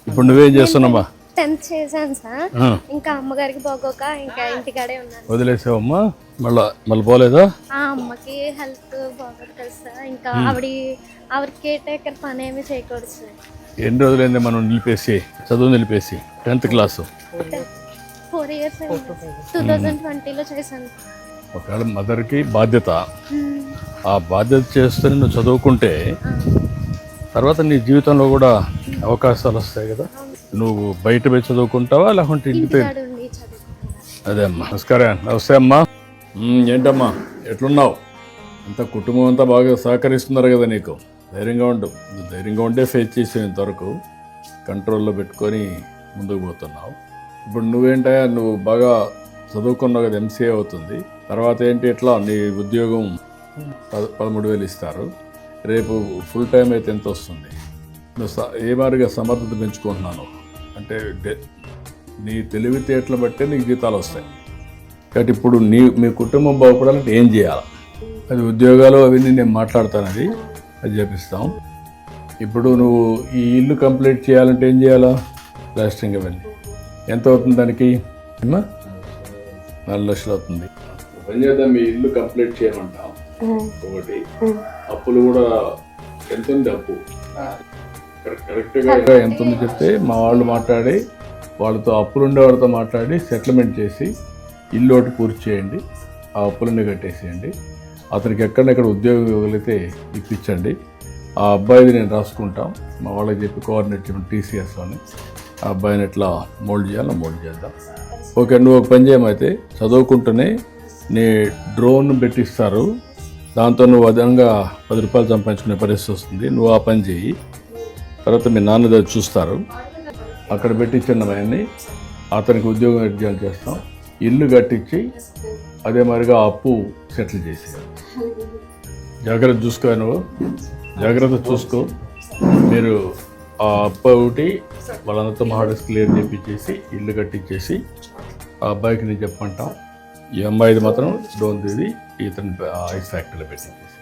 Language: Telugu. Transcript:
ఇప్పుడు నువ్వేం చేస్తున్నావా? 10th చేశాను సార్. ఇంకా అమ్మగారికి బాగోక ఇంకా ఇంటికాడే ఉన్నాను. వదిలేసావమ్మా? మళ్ళీ పోలేదా? అమ్మకి హెల్త్ బాగోదు కదా సార్. ఇంకా ఆవిడ కేర్ టేకర్ పని ఏమి చేయకూడదు సార్. ఎన్ని రోజులైంది మనం నిలిపేసి, చదువు నిలిపేసి? 10th క్లాసు 4 years అయింది. 2020లో చేశాను. ఒకవేళ మదర్కి బాధ్యత, ఆ బాధ్యత చేస్తే నువ్వు చదువుకుంటే తర్వాత నీ జీవితంలో కూడా అవకాశాలు వస్తాయి కదా. నువ్వు బయట పోయి చదువుకుంటావా లేకుంటే ఇంటి పేరు? అదే అమ్మా. నమస్కారం. నమస్తే అమ్మా. ఏంటమ్మా ఎట్లున్నావు? అంత కుటుంబం అంతా బాగా సహకరిస్తున్నారు కదా నీకు? ధైర్యంగా ఉండు. ధైర్యంగా ఉండే ఫేస్ చేసే ఇంతవరకు కంట్రోల్లో పెట్టుకొని ముందుకు పోతున్నావు. ఇప్పుడు నువ్వేంటా, నువ్వు బాగా చదువుకున్నావు కదా, MCA అవుతుంది. తర్వాత ఏంటి, ఎట్లా నీ ఉద్యోగం 13,000 ఇస్తారు. రేపు ఫుల్ టైం అయితే ఎంత వస్తుంది? నువ్వు ఏ మాదిరిగా సమర్థత పెంచుకుంటున్నాను అంటే నీ తెలివితేటలు బట్టే నీకు జీతాలు వస్తాయి. కాబట్టి ఇప్పుడు మీ కుటుంబం బాగుపడాలంటే ఏం చేయాలి? అది ఉద్యోగాలు అవన్నీ నేను మాట్లాడతాను, అది చేపిస్తాం. ఇప్పుడు నువ్వు ఈ ఇల్లు కంప్లీట్ చేయాలంటే ఏం చేయాలా? ప్లాస్టరింగ్ అవన్నీ ఎంత అవుతుంది దానికి? 4 లక్షలు అవుతుంది. పని చేద్దాం, మీ ఇల్లు కంప్లీట్ చేయమంటాం. ఒకటి అప్పులు కూడా ఎంత ఉంది అప్పు? కరెక్ట్గా ఎంత ఉంది చెప్తే మా వాళ్ళు మాట్లాడి వాళ్ళతో, అప్పులుండే వాళ్ళతో మాట్లాడి సెటిల్మెంట్ చేసి ఇల్లు ఒకటి పూర్తి చేయండి. ఆ అప్పులన్నీ కట్టేసేయండి. అతనికి ఎక్కడెక్కడ ఉద్యోగం ఇవ్వగలిగితే ఇప్పించండి. ఆ అబ్బాయిది నేను రాసుకుంటాం, మా వాళ్ళకి చెప్పి కోఆర్డినేట్ చేయడం TCSలోని. ఆ అబ్బాయిని ఎట్లా మోల్డ్ చేయాలో మోల్డ్ చేద్దాం. ఓకే, నువ్వు ఒక పని చేయమైతే చదువుకుంటూనే నీ డ్రోన్ పెట్టిస్తారు. దాంతో నువ్వు అదనంగా 10 రూపాయలు సంపాదించుకునే పరిస్థితి వస్తుంది. నువ్వు ఆ పని చేయి. తర్వాత మీ నాన్న దగ్గర చూస్తారు. అక్కడ పెట్టించిన అవన్నీ అతనికి ఉద్యోగం ఎడ్జాలు చేస్తాం. ఇల్లు కట్టించి అదే మాదిరిగా అప్పు సెటిల్ చేసి జాగ్రత్త చూసుకో. నువ్వు జాగ్రత్త చూసుకో. మీరు ఆ అప్పు ఒకటి వాళ్ళందరితో మాట్లాడేసి క్లియర్ చేయించేసి ఇల్లు కట్టించేసి ఆ అబ్బాయికి నేను చెప్పమంటాం. ఈ అమ్మాయిది మాత్రం డోన్ తీది ఇతని ఐస్ ఫ్యాక్టరీలో పెట్టించేసి